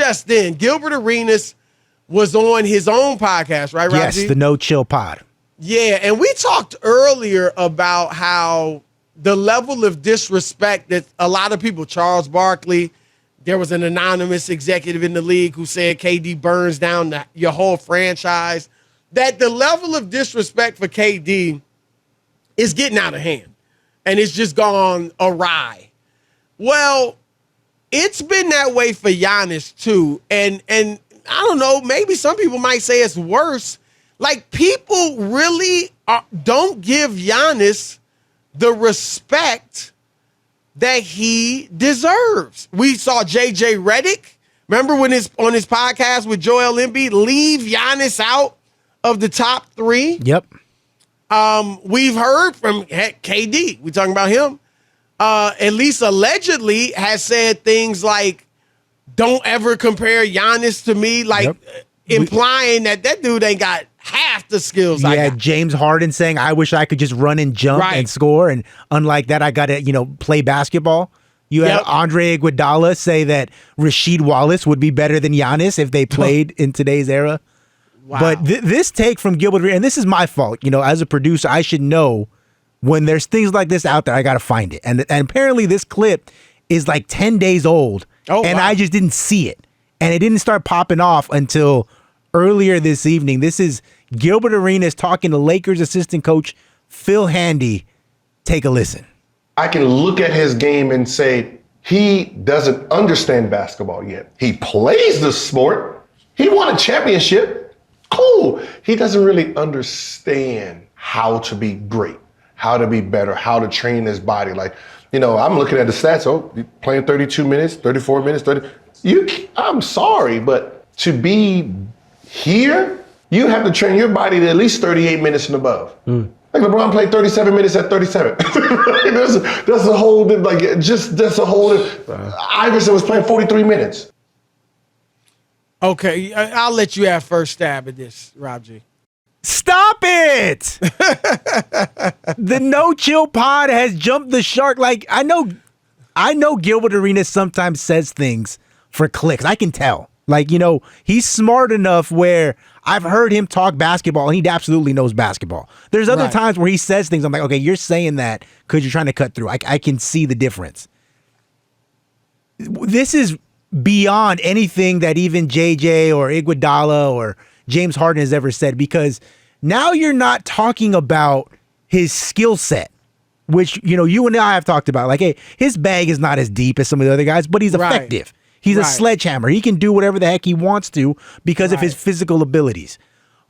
just in. Gilbert Arenas was on his own podcast, right, Rob G? Yes, the No Chill Pod. Yeah, and we talked earlier about how the level of disrespect that a lot of people, Charles Barkley, there was an anonymous executive in the league who said KD burns down your whole franchise, that the level of disrespect for KD is getting out of hand, and it's just gone awry. Well, it's been that way for Giannis, too, and I don't know, maybe some people might say it's worse. Like, people really don't give Giannis the respect that he deserves. We saw J.J. Redick, remember when on his podcast with Joel Embiid, leave Giannis out of the top 3? Yep. We've heard from KD, we're talking about him, at least allegedly has said things like, don't ever compare Giannis to me, like implying that dude ain't got half the skills I got. Yeah, James Harden saying, I wish I could just run and jump and score, and unlike that, I got to, play basketball. You had Andre Iguodala say that Rasheed Wallace would be better than Giannis if they played in today's era. Wow. But this take from Gilbert, and this is my fault. As a producer, I should know when there's things like this out there, I got to find it. And apparently this clip is like 10 days old, I just didn't see it. And it didn't start popping off until earlier this evening. This is Gilbert Arenas talking to Lakers assistant coach Phil Handy. Take a listen. I can look at his game and say, he doesn't understand basketball yet. He plays the sport. He won a championship. Cool. He doesn't really understand how to be great, how to be better, how to train his body. Like, I'm looking at the stats. Oh, you're playing 32 minutes, 34 minutes, 30. I'm sorry, but to be here, you have to train your body to at least 38 minutes and above. Like LeBron played 37 minutes at 37. That's a whole, that's a whole, Iverson was playing 43 minutes. Okay, I'll let you have first stab at this, Rob G. Stop it! The No Chill Pod has jumped the shark. Like, I know Gilbert Arenas sometimes says things for clicks. I can tell. Like, he's smart enough where I've heard him talk basketball, and he absolutely knows basketball. There's other times where he says things, I'm like, okay, you're saying that because you're trying to cut through. I can see the difference. This is beyond anything that even JJ or Iguodala or James Harden has ever said, because now you're not talking about his skill set, which, you and I have talked about. Like, hey, his bag is not as deep as some of the other guys, but he's effective. He's a sledgehammer. He can do whatever the heck he wants to because of his physical abilities.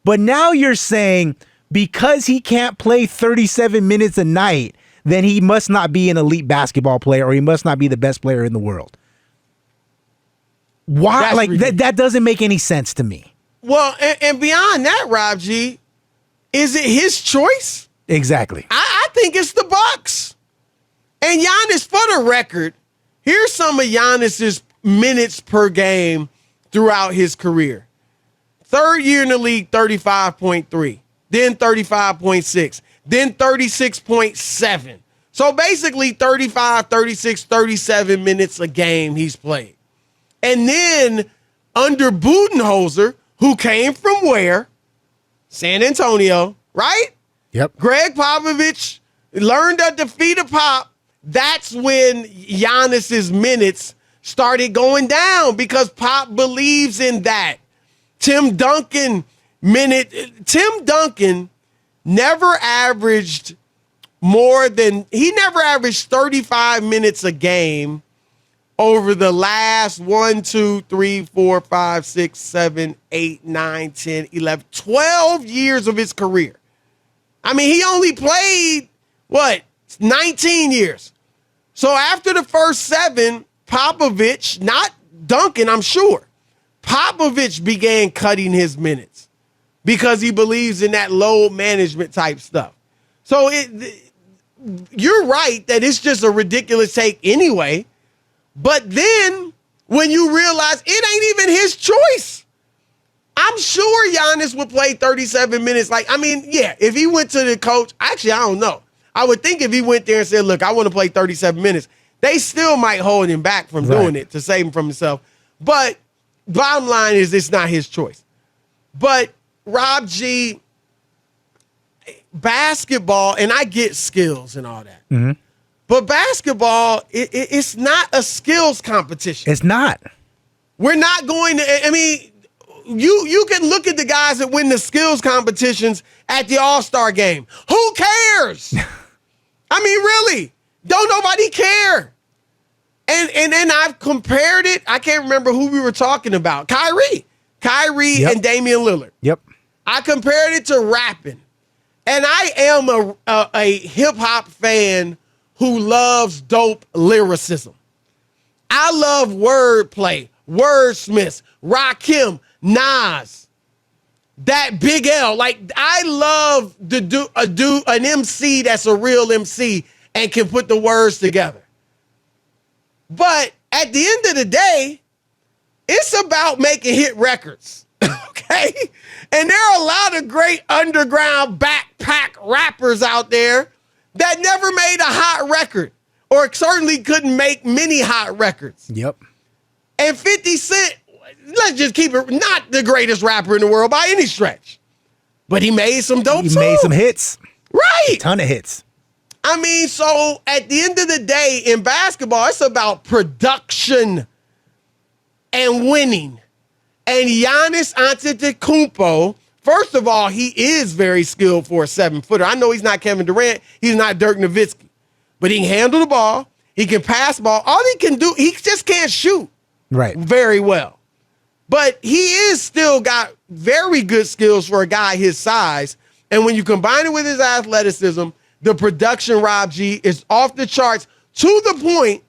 But now you're saying because he can't play 37 minutes a night, then he must not be an elite basketball player, or he must not be the best player in the world. Why? That's like that doesn't make any sense to me. Well, and beyond that, Rob G, is it his choice? Exactly. I think it's the Bucks. And Giannis, for the record, here's some of Giannis's minutes per game throughout his career. Third year in the league, 35.3, then 35.6, then 36.7. So basically 35, 36, 37 minutes a game he's played. And then under Budenholzer, who came from where? San Antonio, right? Yep. Greg Popovich learned at the feet of Pop. That's when Giannis's minutes started going down because Pop believes in that. Tim Duncan never averaged he never averaged 35 minutes a game over the last 1, 2, 3, 4, 5, 6, 7, 8, 9, 10, 11, 12 years of his career. I mean, he only played, 19 years. So after the first 7, Popovich, not Duncan, I'm sure, Popovich began cutting his minutes because he believes in that load management type stuff. So you're right that it's just a ridiculous take anyway. But then when you realize it ain't even his choice, I'm sure Giannis would play 37 minutes. If he went to the coach, actually, I don't know. I would think if he went there and said, look, I want to play 37 minutes, they still might hold him back from doing it to save him from himself. But bottom line is it's not his choice. But Rob G, basketball, and I get skills and all that. Mm-hmm. But basketball, it's not a skills competition. It's not. We're not going to, I mean, you can look at the guys that win the skills competitions at the All-Star game. Who cares? I mean, really, don't nobody care. And then I've compared it. I can't remember who we were talking about. Kyrie yep. and Damian Lillard. Yep. I compared it to rapping. And I am a hip-hop fan who loves dope lyricism. I love wordplay, wordsmiths, Rakim, Nas, that Big L. Like, I love an MC that's a real MC and can put the words together. But at the end of the day, it's about making hit records, okay? And there are a lot of great underground backpack rappers out there that never made a hot record or certainly couldn't make many hot records. Yep. And 50 Cent, let's just keep it, not the greatest rapper in the world by any stretch. But he made some dope songs. He made some hits. Right. A ton of hits. I mean, so at the end of the day, in basketball, it's about production and winning. And Giannis Antetokounmpo, first of all, he is very skilled for a 7-footer. I know he's not Kevin Durant. He's not Dirk Nowitzki. But he can handle the ball. He can pass the ball. All he can do, he just can't shoot very well. But he is still got very good skills for a guy his size. And when you combine it with his athleticism, the production, Rob G, is off the charts to the point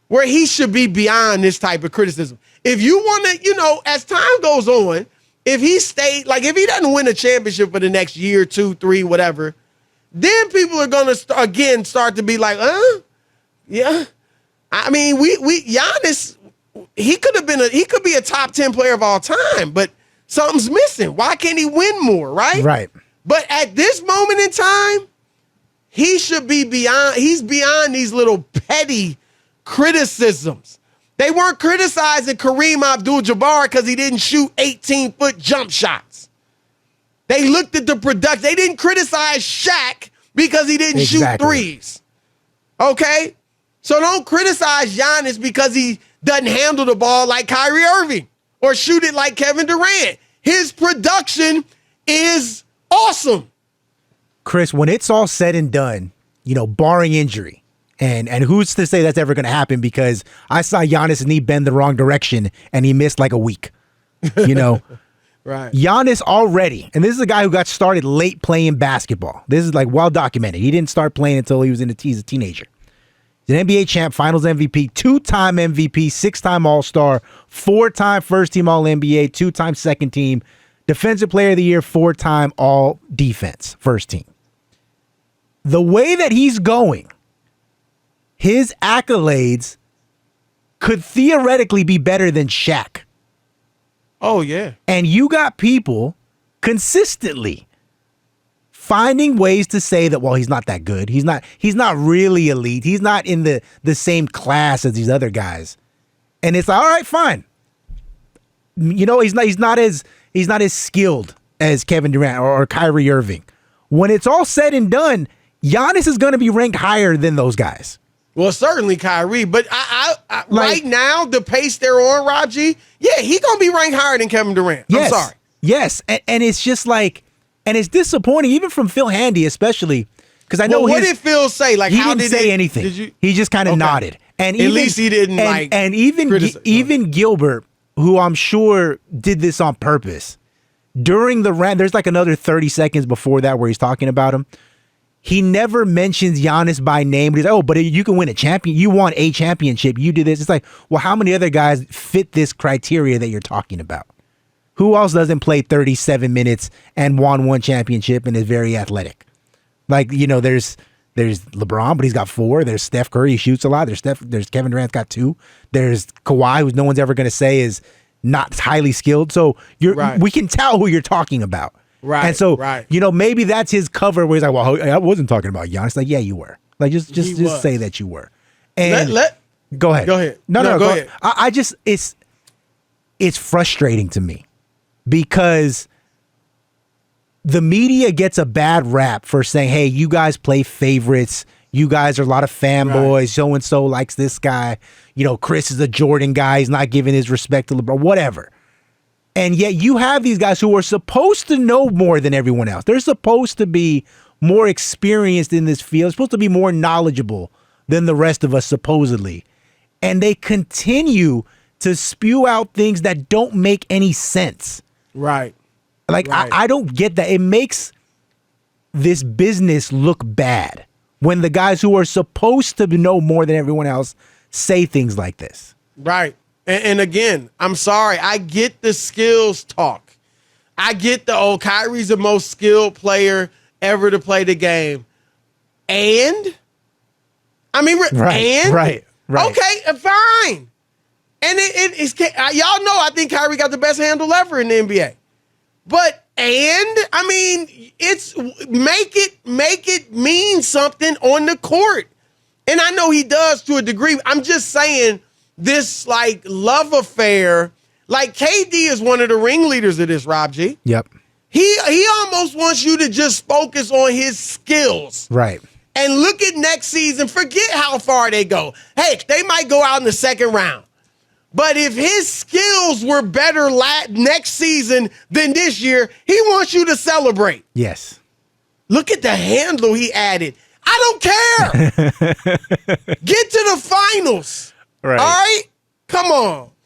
where he should be beyond this type of criticism. If you want to, as time goes on, if he doesn't win a championship for the next year, 2, 3, whatever, then people are going to start to be like, yeah. I mean, Giannis, he could be a top 10 player of all time, but something's missing. Why can't he win more, right? Right. But at this moment in time, he's beyond these little petty criticisms. They weren't criticizing Kareem Abdul-Jabbar because he didn't shoot 18-foot jump shots. They looked at the production. They didn't criticize Shaq because he didn't shoot threes. Okay? So don't criticize Giannis because he doesn't handle the ball like Kyrie Irving or shoot it like Kevin Durant. His production is awesome. Chris, when it's all said and done, barring injury, and who's to say that's ever going to happen, because I saw Giannis' knee bend the wrong direction and he missed like a week, Right. Giannis already, and this is a guy who got started late playing basketball. This is like well documented. He didn't start playing until he was a teenager. He's an NBA champ, finals MVP, 2-time MVP, 6-time All-Star, 4-time first-team All-NBA, 2-time second team, defensive player of the year, 4-time All-Defense first team. The way that he's going, his accolades could theoretically be better than Shaq. Oh, yeah. And you got people consistently finding ways to say that, well, he's not that good. He's not really elite. He's not in the same class as these other guys. And it's like, all right, fine. He's not as skilled as Kevin Durant or Kyrie Irving. When it's all said and done, Giannis is going to be ranked higher than those guys. Well, certainly Kyrie, but I right now, the pace they're on, Rob G, yeah, he's going to be ranked higher than Kevin Durant. Yes, I'm sorry. Yes, and it's just like, and it's disappointing, even from Phil Handy especially, because I know what did Phil say? Like, he didn't say anything. He just kind of nodded. And at least he didn't and even Gilbert, who I'm sure did this on purpose, during the rant, there's like another 30 seconds before that where he's talking about him. He never mentions Giannis by name, but he's like, oh, but you can win a champion. You won a championship. You did this. It's like, well, how many other guys fit this criteria that you're talking about? Who else doesn't play 37 minutes and won one championship and is very athletic? Like, there's LeBron, but he's got 4. There's Steph Curry, he shoots a lot. There's Kevin Durant's got 2. There's Kawhi, who no one's ever going to say is not highly skilled. So we can tell who you're talking about. Right. And so, maybe that's his cover where he's like, well, I wasn't talking about Giannis. Like, yeah, you were. Like, just say that you were. And go ahead. Go ahead. No, go ahead. it's frustrating to me because the media gets a bad rap for saying, hey, you guys play favorites. You guys are a lot of fanboys. Right. So-and-so likes this guy. You know, Chris is a Jordan guy. He's not giving his respect to LeBron, whatever. And yet you have these guys who are supposed to know more than everyone else. They're supposed to be more experienced in this field, supposed to be more knowledgeable than the rest of us, supposedly. And they continue to spew out things that don't make any sense. Right. Like, right. I don't get that. It makes this business look bad when the guys who are supposed to know more than everyone else say things like this. Right. And again, I'm sorry. I get the skills talk. I get Kyrie's the most skilled player ever to play the game. And? I mean, right. Okay, fine. And it's y'all know I think Kyrie got the best handle ever in the NBA. But I mean, it's make it mean something on the court. And I know he does to a degree. I'm just saying this like love affair, like KD is one of the ringleaders of this, Rob G. Yep. He almost wants you to just focus on his skills. Right. And look at next season. Forget how far they go. Hey, they might go out in the second round. But if his skills were better next season than this year, he wants you to celebrate. Yes. Look at the handle he added. I don't care. Get to the finals. Right. All right? Come on.